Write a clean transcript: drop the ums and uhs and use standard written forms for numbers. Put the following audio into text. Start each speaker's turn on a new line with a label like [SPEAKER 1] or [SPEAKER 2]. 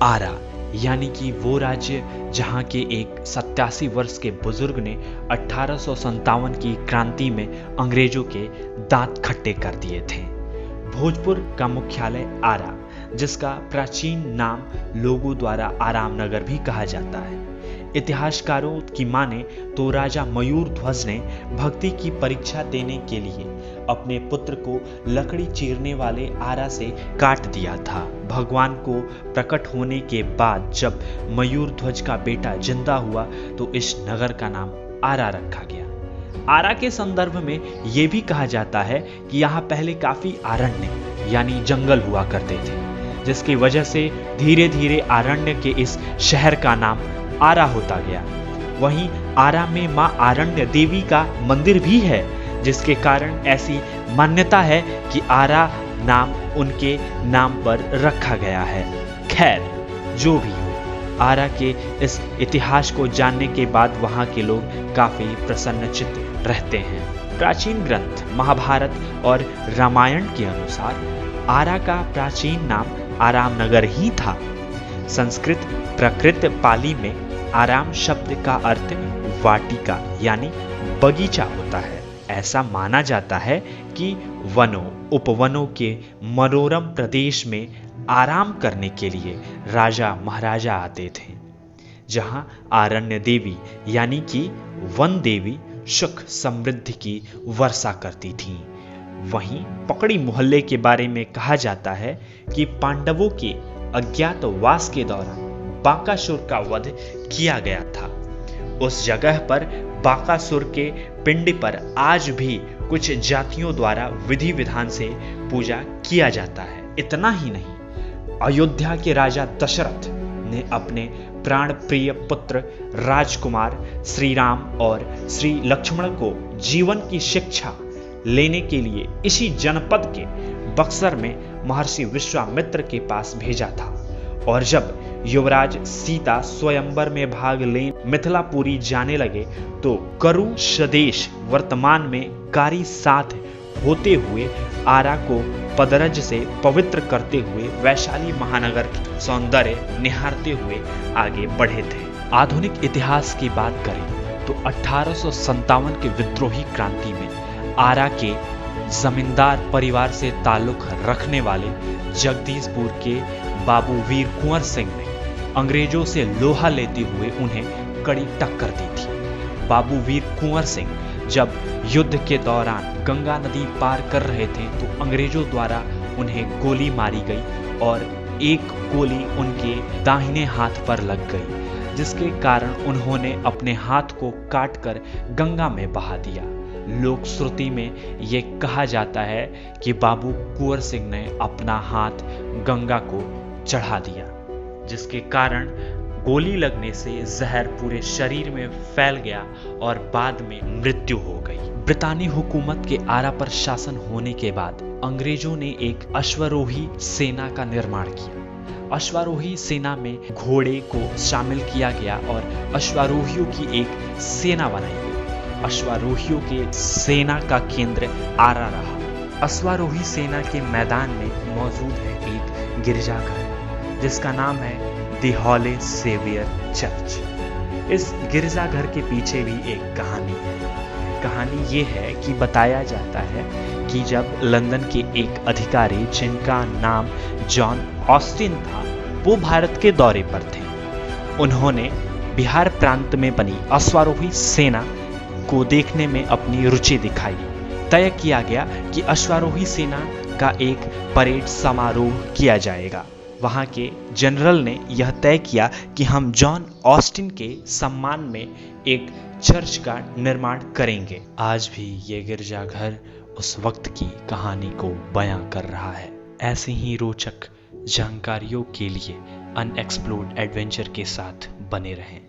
[SPEAKER 1] आरा यानी कि वो राज्य जहां के एक 87 वर्ष के बुजुर्ग ने 1857 की क्रांति में अंग्रेजों के दांत खट्टे कर दिए थे। भोजपुर का मुख्यालय आरा, जिसका प्राचीन नाम लोगों द्वारा आराम नगर भी कहा जाता है। इतिहासकारों की माने तो राजा मयूर ध्वज ने भक्ति की परीक्षा देने के लिए अपने पुत्र को लकड़ी चीरने वाले आरा से काट दिया था। भगवान को प्रकट होने के बाद जब मयूर ध्वज का बेटा जिंदा हुआ तो इस नगर का नाम आरा रखा गया। आरा के संदर्भ में यह भी कहा जाता है कि यहाँ पहले काफी अरण्य यानी जंगल हुआ करते थे, जिसकी वजह से धीरे धीरे अरण्य के इस शहर का नाम आरा होता गया। वहीं आरा में मां आरण्य देवी का मंदिर भी है, जिसके कारण ऐसी मान्यता है कि आरा नाम उनके नाम पर रखा गया है। खैर जो भी हो, आरा के इस इतिहास को जानने के बाद वहां के लोग काफी प्रसन्नचित्त रहते हैं। प्राचीन ग्रंथ महाभारत और रामायण के अनुसार आरा का प्राचीन नाम आराम नगर ही था। संस्कृत प्राकृत पाली में आराम शब्द का अर्थ वाटिका यानी बगीचा होता है। ऐसा माना जाता है कि वनों उपवनों के मनोरम प्रदेश में आराम करने के लिए राजा महाराजा आते थे, जहां आरण्य देवी यानी कि वन देवी सुख समृद्धि की वर्षा करती थीं। वहीं पकड़ी मोहल्ले के बारे में कहा जाता है कि पांडवों के अज्ञातवास के दौरान बाकासुर का वध किया गया था। उस जगह पर बाकासुर के पिंड पर आज भी कुछ जातियों द्वारा विधि विधान से पूजा किया जाता है। इतना ही नहीं, अयोध्या के राजा दशरथ ने अपने प्राण प्रिय पुत्र राजकुमार श्री राम और श्री लक्ष्मण को जीवन की शिक्षा लेने के लिए इसी जनपद के बक्सर में महर्षि विश्वामित्र के पास भेजा था। और जब युवराज सीता स्वयंवर में भाग ले मिथिलापुरी जाने लगे तो करु स्वदेश वर्तमान में कारी साथ होते हुए आरा को पदरज से पवित्र करते हुए वैशाली महानगर की सौंदर्य निहारते हुए आगे बढ़े थे। आधुनिक इतिहास की बात करें तो 1857 के विद्रोही क्रांति में आरा के जमींदार परिवार से ताल्लुक रखने वाले जगदीशपुर के बाबू वीर कुंवर सिंह ने अंग्रेजों से लोहा लेते हुए उन्हें कड़ी टक्कर दी थी। बाबू वीर कुंवर सिंह जब युद्ध के दौरान गंगा नदी पार कर रहे थे तो अंग्रेजों द्वारा उन्हें गोली मारी गई और एक गोली उनके दाहिने हाथ पर लग गई, जिसके कारण उन्होंने अपने हाथ को काटकर गंगा में बहा दिया। लोक श्रुति में ये कहा जाता है कि बाबू कुंवर सिंह ने अपना हाथ गंगा को चढ़ा दिया, जिसके कारण गोली लगने से जहर पूरे शरीर में फैल गया और बाद में मृत्यु हो गई। ब्रितानी हुकूमत के आरा पर शासन होने के बाद अंग्रेजों ने एक अश्वारोही सेना का निर्माण किया। अश्वारोही सेना में घोड़े को शामिल किया गया और अश्वारोहियों की एक सेना बनाई गई। अश्वारोहियों के सेना का केंद्र आरा रहा। अश्वारोही सेना के मैदान में मौजूद है एक गिरजाघर जिसका नाम है द हॉली सेवियर चर्च। इस गिरजाघर के पीछे भी एक कहानी है। कहानी ये है कि बताया जाता है कि जब लंदन के एक अधिकारी जिनका नाम जॉन ऑस्टिन था, वो भारत के दौरे पर थे। उन्होंने बिहार प्रांत में बनी अश्वारोही सेना को देखने में अपनी रुचि दिखाई। तय किया गया कि अश्वारोही सेना का एक परेड समारोह किया जाएगा। वहां के जनरल ने यह तय किया कि हम जॉन ऑस्टिन के सम्मान में एक चर्च का निर्माण करेंगे। आज भी ये गिरजाघर उस वक्त की कहानी को बयां कर रहा है। ऐसी ही रोचक जानकारियों के लिए अनएक्सप्लोर्ड एडवेंचर के साथ बने रहें।